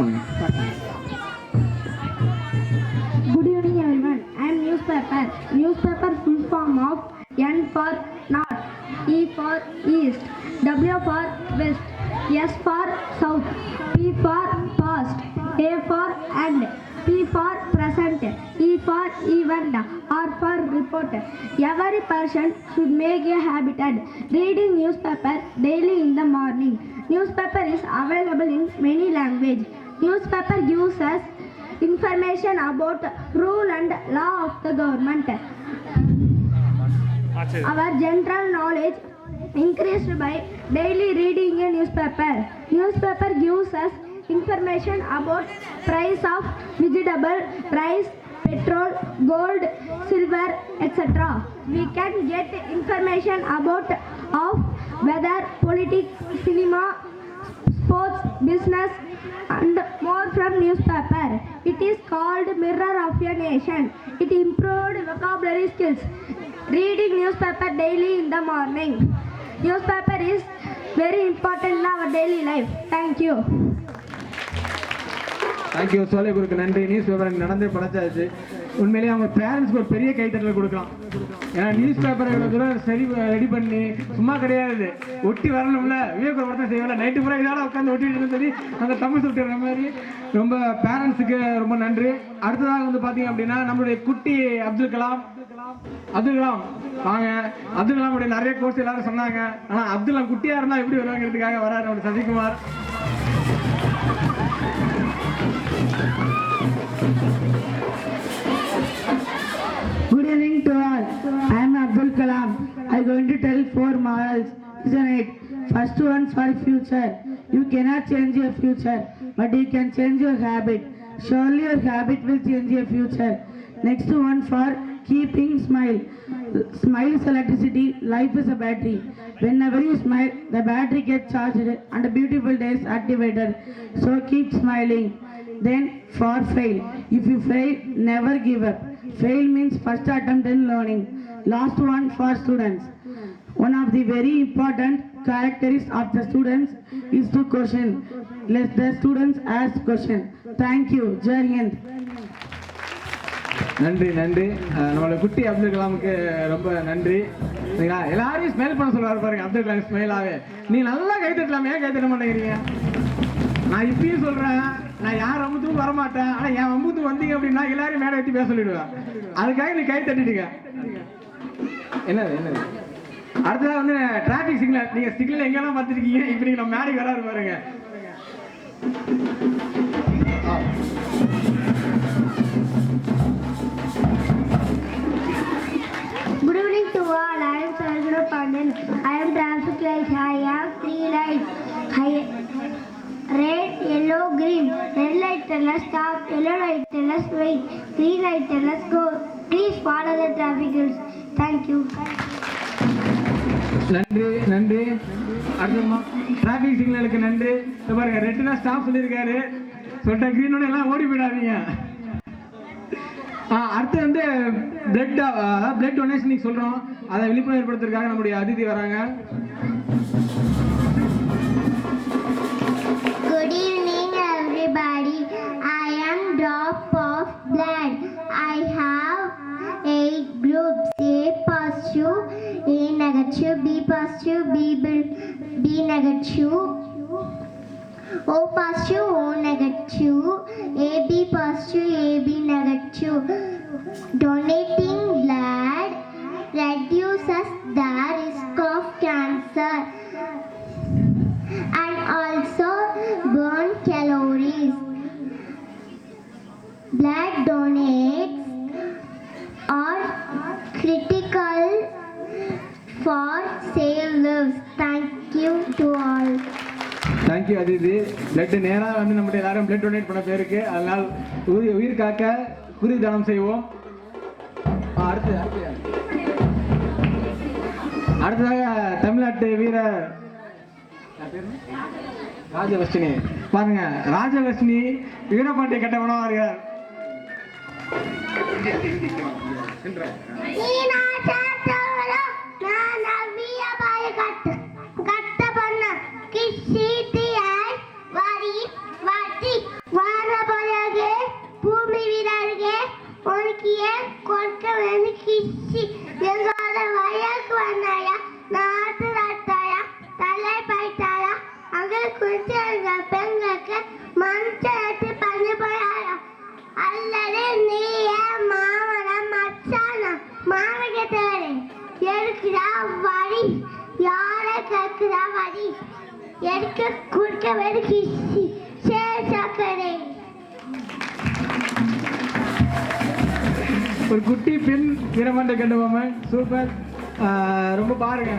பண்ணுங்க. Good evening everyone. I am newspaper. Newspaper full form of N for north, E for east, W for west, S for south, P for past, A for end, P for present, E for event, R for report. Every person should make a habit at reading newspaper daily in the morning. Newspaper is available in many languages. Newspaper gives us information about rule and law of the government. Our general knowledge increased by daily reading a newspaper. Newspaper gives us information about price of vegetable, rice, petrol, gold, silver, etc. We can get information about of weather, politics, cinema, sports, business, and more from newspaper. It is called mirror of a nation. It improved vocabulary skills. Reading newspaper daily in the morning. Newspaper is very important in our daily life. Thank you. Thank you. சோலைகுருக்கு நன்றி. News paper நடந்தே படைச்சாச்சு. உண்மையிலேயே அவங்க பேரண்ட்ஸ்க்கு ஒரு பெரிய கைத்தட்டல் கொடுக்கலாம். ஏன்னா நியூஸ் பேப்பரை இவ்வளோ தூரம் சரி ரெடி பண்ணி சும்மா கிடையாது, ஒட்டி வரணும்ல, விவேக ஒருத்தன் செய்யல, நைட்டு பூரா இதோட உட்காந்து ஒட்டிட்டு சொல்லி அந்த தமிழ் சுட்டுற மாதிரி ரொம்ப பேரண்ட்ஸுக்கு ரொம்ப நன்றி. அடுத்ததாக வந்து பார்த்தீங்க அப்படின்னா நம்மளுடைய குட்டி அப்துல் கலாம் வாங்க. அப்துல் கலாமுடைய நிறைய கோர்ஸ் எல்லாரும் சொன்னாங்க. ஆனால் அப்துல் கலாம் குட்டியாக இருந்தால் எப்படி வருவாங்கிறதுக்காக வராரு நம்மளுடைய Sasikumar. Good evening to all. I am Abdul Kalam. I am going to tell 4 morals. Listen it. First one for future. You cannot change your future, but you can change your habit. Surely your habit will change your future. Next one for keeping smile. Smile is electricity. Life is a battery. Whenever you smile, the battery gets charged and a beautiful day is activated. So keep smiling. Then for fail. If you fail, never give up. Fail means first attempt in learning. Last one for students. One of the very important characteristics of the students is to question. Let the students ask question. Thank you. Jai Hind. நன்றி. நம்மளோட குட்டி அப்துல் கலாமுக்கு ரொம்ப நன்றி. எல்லாரையும் smile பண்ண சொல்றாரு பாருங்க அப்துல் கலாம் ஸ்மைலாவே. நீ நல்லா கை தட்டலாமே, ஏன் கை தட்ட மாட்டேங்கிறீங்க? நான் இப்பயும் சொல்றேன், நான் யார் அம்புத்துக்கும் வரமாட்டேன். ஆனா என் அம்புத்துக்கு வந்தீங்க அப்படின்னா எல்லாரையும் மேடை வச்சு பேச சொல்லிடுவேன். அதுக்காக நீ கை தட்டிடுங்க. என்னது அடுத்ததாக வந்து டிராபிக் சிக்னல். நீங்க சிக்னல் எங்கெல்லாம் பார்த்துருக்கீங்க, இப்ப நீங்க நம்ம மேடைக்கு வராது பாருங்க. Good evening to all. I am Sarjana Pandan. I am traffic light. I have 3 lights. Red, yellow, green. Red light tell us stop. Yellow light tell us wait. Green light tell us go. Please follow the traffic rules. Thank you. நன்றி. அடுத்தமா traffic சிக்னலுக்கு நன்றி. பாருங்க ரெட்னா stop சொல்லியிருக்காரு. சொல்லிட்ட கிரீனோட எல்லாம் ஓடி போயிடாதீங்க. அடுத்து வந்து பிளட் டொனேஷன் சொல்றோம். அதை விழிப்புணர்வு ஏற்படுத்துறதுக்காக நம்முடைய அதிதி வராங்க. Good evening everybody. I am drop of blood. I have 8 groups: A positive, A negative, B positive, B negative, O positive, O negative, AB positive, AB negative. Donating blood reduces the risk of cancer and also burn calories. Blood donates are critical for save lives. Thank you to all. Thank you Aditi. Blood நேராக வந்து நம்மகிட்ட எல்லாரும் blood donate பண்ண பேருக்கு, அதனால் உயிர் காக்க குருதி தானம் செய்வோம். அடுத்ததாக தமிழ்நாட்டு வீரர் ராஜவர்ஷினி. பாருங்க, ராஜவர்ஷினி வீரபாண்டிய கட்டவனா வருகிறார். தேவை எடுக்கிறா வழி யாரை கேட்கிறா வழி எடுக்க குறுக்க வெறுக்கி சக்கரை. ஒரு குட்டி பெண் வீரமன்ற கண்டுவோமே சூப்பர். ரொம்ப பாருங்க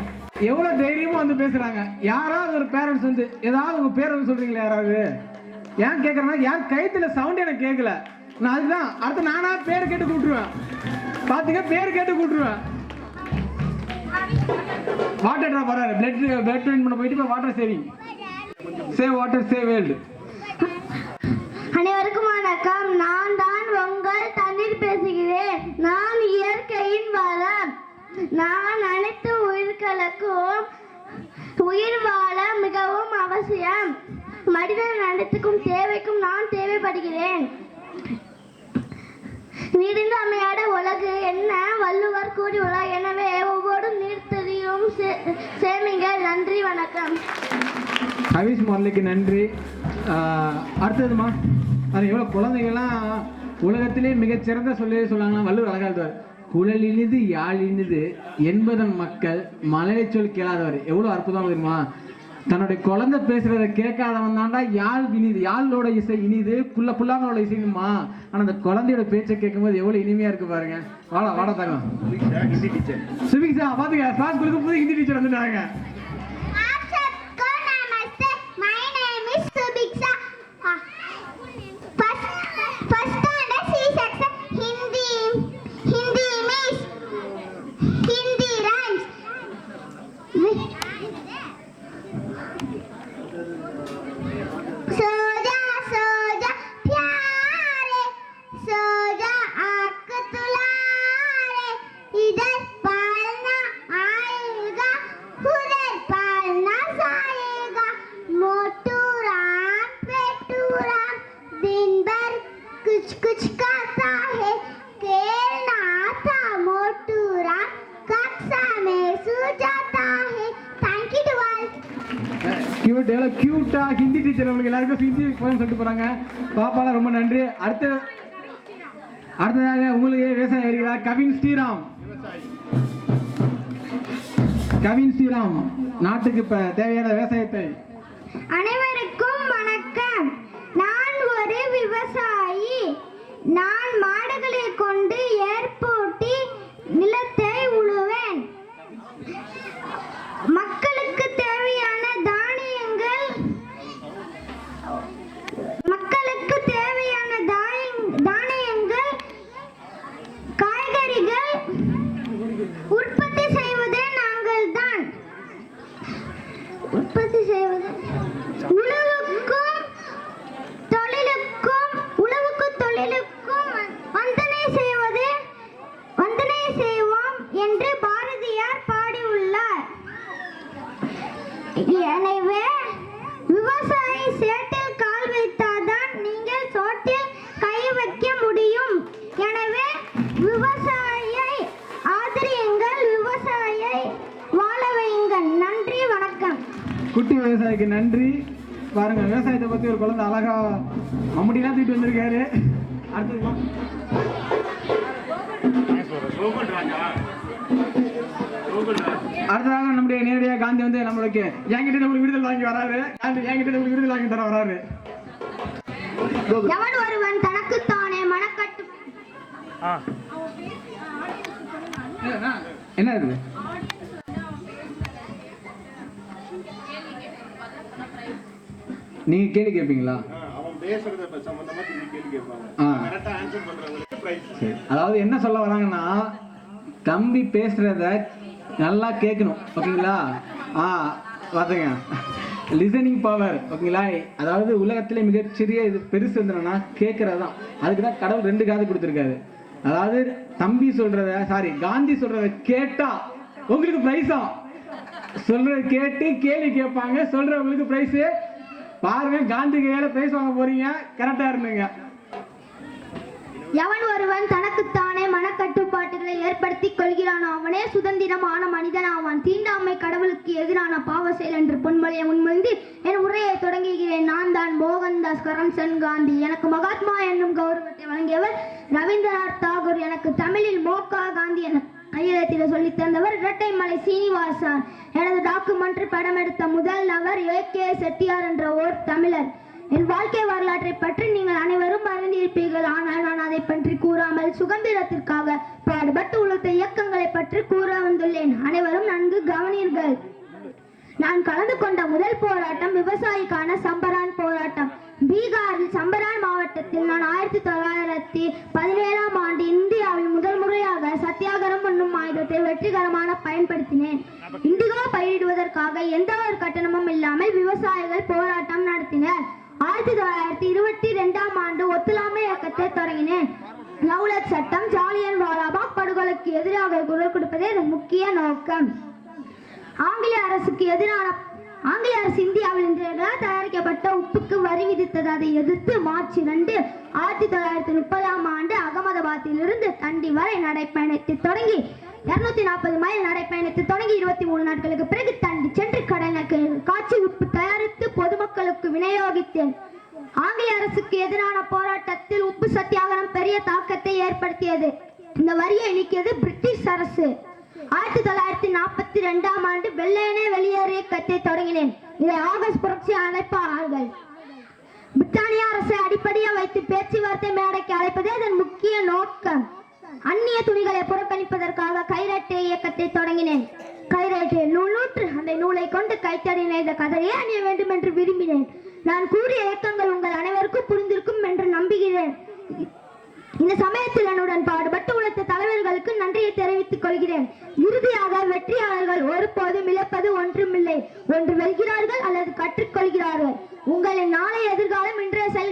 எவ்வளவு தைரியமா வந்து பேசுறாங்க. யாராவது ஒரு பேரண்ட்ஸ் வந்து ஏதாவது உங்க பேர் வந்து சொல்றீங்களா? யாராவது ஏன் கேட்கறேன்னா யார் கைத்துல சவுண்ட் எனக்கு கேட்கல. நான் அதுதான் அடுத்து நானா பேர் கேட்டு கூட்டுருவேன். பாத்துக்க பேர் கேட்டு கூட்டுருவேன். வாட்டர் ட்ராப் வராரு. பிளட் ட்ரெயின் பண்ண போயிட்டு இப்போ water saving save water save world. அனைவருக்கும் வணக்கம். நான் தான் உங்கள் தண்ணீர் பேசுகிறேன். நான் இயற்கையின் வளம். நான் அனைத்து உயிர்களுக்கும் உயிர் வாழ மிகவும் அவசியம். மனிதன் அனைத்துக்கும் தேவைக்கும் நான் தேவைப்படுகிறேன். நீரின் அமையாட உலகு என்ன வள்ளுவர் கூறியுள்ளார். எனவே ஒவ்வொரு நீர்த்தறியும் சேமிங்கள். நன்றி, வணக்கம். ஹவிஸ் முரளிக்கு நன்றி. அடுத்ததுமா அது எவ்வளோ குழந்தைங்கள்லாம் உலகத்திலே மிகச்சிறந்த சொல்லி சொல்லாங்கன்னா வள்ளுவர் அழகா எழுதுவார். குழல் இனிது யாழ் இனிது என்பதன் மக்கள் மலையை சொல் கேளாதவர். எவ்வளோ அற்புதமாக தெரியுமா? தன்னுடைய குழந்தை பேசுறத கேட்காதவன் தாண்டா யாழ் இனிது. யாழோட இசை இனிது புல்லாங்களோட இசைக்குமா. ஆனால் அந்த குழந்தையோட பேச்சை கேட்கும்போது எவ்வளோ இனிமையா இருக்கு பாருங்க. வாடா தாங்க ஹிந்தி டீச்சர் சுபிக்ஷா பாத்துக்க கிளாஸ் கொடுக்க போது ஹிந்தி டீச்சர் வந்துட்டாங்க. கியூட்டா ஹிந்தி டீச்சர் உங்களுக்கு எல்லாருக்கும் ஹிந்தி போய் சொல்லிட்டு போறாங்க. பாப்பாலாம் ரொம்ப நன்றி. அடுத்ததாக உங்களுக்கு விவசாயம் இருக்கிறார் கவின் ஸ்ரீராம் நாட்டுக்கு இப்ப தேவையான விவசாயத்தை. அனைவருக்கும் வணக்கம். நான் ஒரு விவசாயி. நான் மாடுகளை கொண்டு ஏற்போட்டி நிலத்தை உழுவேன். மக்களுக்கு தேவையான தானியங்கள் காய்கறிகள் உற்பத்தி செய்வதே நாங்கள் தான். உற்பத்தி செய்வது உழவுக்கும் தொழிலுக்கும் வந்தனை செய்வோம் என்று பாரதியார் பாடியுள்ளார். எனவே விவசாயி சேற்றில் கால் வைத்தாதான் நீங்கள் சோற்றில் கை வைக்க முடியும். எனவே விவசாயியை ஆதரியுங்கள், விவசாயியை வாழ வையுங்கள். நன்றி, வணக்கம். குட்டி விவசாயிக்கு நன்றி. பாருங்க விவசாயத்தை பத்தி ஒரு குழந்தை அழகா மம்முட்டிலாம் தூக்கிட்டு வந்திருக்காரு. அடுத்ததாக நம்முடைய நேரடியாக காந்தி வந்து நம்மளுக்கு என்கிட்ட நம்மளுக்கு விருதல் வாங்கி வராரு. காந்தி என்கிட்ட நம்மளுக்கு விருதல் வாங்கி தர வராரு. எவன் ஒருவன் தனக்குத்தானே மனக்கட்டு என்ன இருக்குது? நீங்க கேள்வி கேட்பீங்களா? அதாவது என்ன சொல்ல வராங்கன்னா தம்பி பேசுறத நல்லா கேட்கணும். ஓகேங்களா? பாத்துங்க லிசனிங் பவர். ஓகேங்களா? அதாவது உலகத்திலே மிகச்சிறிய இது பெருசு என்னன்னா கேட்கறது தான். அதுக்கு தான் கடவுள் 2 காது கொடுத்துருக்காரு. அதாவது தம்பி சொல்றத காந்தி சொல்றத கேட்டா உங்களுக்கு பிரைஸா, சொல்றத கேட்டு கேள்வி கேட்பாங்க, சொல்றவங்களுக்கு பிரைஸ். பாருங்க காந்தி கையால பிரைஸ் வாங்க போறீங்க. கரெக்டா இருந்துங்க. எவன் ஒருவன் தனக்குத்தானே மனக்கட்டுப்பாட்டுகளை ஏற்படுத்திக் கொள்கிறானோ அவனே சுதந்திரமான மனிதன் ஆவான். தீண்டாமை கடவுளுக்கு எதிரான பாவ செயல் என்று பொன்மொழியை முன்மொழிந்து என் உரையை தொடங்குகிறேன். நான் தான் மோகன்தாஸ் கரம்சந்த் காந்தி. எனக்கு மகாத்மா என்னும் கௌரவத்தை வழங்கியவர் ரவீந்திரநாத் தாகூர். எனக்கு தமிழில் மோகா காந்தி என கையெழுத்திட சொல்லித் தந்தவர் இரட்டைமலை சீனிவாசன். எனது டாக்குமெண்ட்ரி படம் எடுத்த முதல் நபர் ஏ.கே. செட்டியார் என்ற ஓர் தமிழர். என் வாழ்க்கை வரலாற்றை பற்றி நீங்கள் அனைவரும் அறிந்திருப்பீர்கள். ஆனால் நான் அதை பற்றி கூறாமல் சுதந்திரத்திற்காக பாடுபட்டு உழைத்த இயக்கங்களை பற்றி கூற வந்துள்ளேன். அனைவரும் நன்கு கவனியுங்கள். நான் கலந்து கொண்ட முதல் போராட்டம் விவசாயிக்கான சம்பரான் போராட்டம். பீகாரில் சம்பரான் மாவட்டத்தில் நான் 1917ஆம் ஆண்டு இந்தியாவில் முதல் முறையாக சத்தியாகிரகம் என்னும் ஆயுதத்தை வெற்றிகரமாக பயன்படுத்தினேன். இண்டிகோ பயிரிடுவதற்காக எந்த ஒரு கட்டணமும் இல்லாமல் விவசாயிகள் போராட்டம் நடத்தினர். 1922ஆம் ஆண்டு ஒத்துழையாமை இயக்கத்தை தொடங்கினேன். ரவுலட் சட்டம், ஜாலியன் வாலாபாக் படுகொலைக்கு எதிராக குரல் கொடுப்பதே இதன் முக்கிய நோக்கம். ஆங்கிலேய அரசு இந்தியாவில் தயாரிக்கப்பட்ட உப்புக்கு வரி விதித்தது. அதை எதிர்த்து மார்ச் 2, 1930ஆம் ஆண்டு அகமதாபாத்தில் இருந்து தண்டி வரை நடைப்பயணத்தை தொடங்கி 240 மைல் நடைப்பயணத்தை தொடங்கி 23 நாட்களுக்கு பிறகு தண்டி சென்று கடலுக்கு காட்சி உப்பு தயாரித்து பொதுமக்களுக்கு விநியோகித்தேன். ஆங்கிலேய அரசுக்கு எதிரான போராட்டத்தில் உப்பு சத்தியாகிரகம் பெரிய தாக்கத்தை ஏற்படுத்தியது. இந்த வரியை நீக்கியது பிரிட்டிஷ் அரசு. 1942ஆம் ஆண்டு வெள்ளையனே வெளியேறு இயக்கத்தை தொடங்கினேன். இதை ஆகஸ்ட் புரட்சி அழைப்பார்கள். பிரிட்டானிய அரசை அடிப்படையாக வைத்து பேச்சுவார்த்தை மேடைக்கு அழைப்பதே இதன் முக்கிய நோக்கம். அந்நிய துணிகளை புறக்கணிப்பதற்காக கைரட்டை இயக்கத்தை தொடங்கினேன். கைரட்டை நூற்று அந்த நூலை கொண்டு கைத்தறி நெய்த கதரையே அணிய வேண்டும் என்று விரும்பினேன். நான் கூறிய இயக்கங்கள் உங்கள் அனைவருக்கும் புரிந்திருக்கும் என்று நம்புகிறேன். இந்த சமயத்தில் என்னுடன் பாடுபட்டு உழைத்த தலைவர்களுக்கு நன்றியை தெரிவித்துக் கொள்கிறேன். இறுதியாக வெற்றியாளர்கள் ஒருபோதும் இழப்பது ஒன்றுமில்லை. ஒன்று வெல்கிறார்கள் அல்லது கற்றுக்கொள்கிறார்கள். உங்களின் நாளை எதிர்காலம் இன்றைய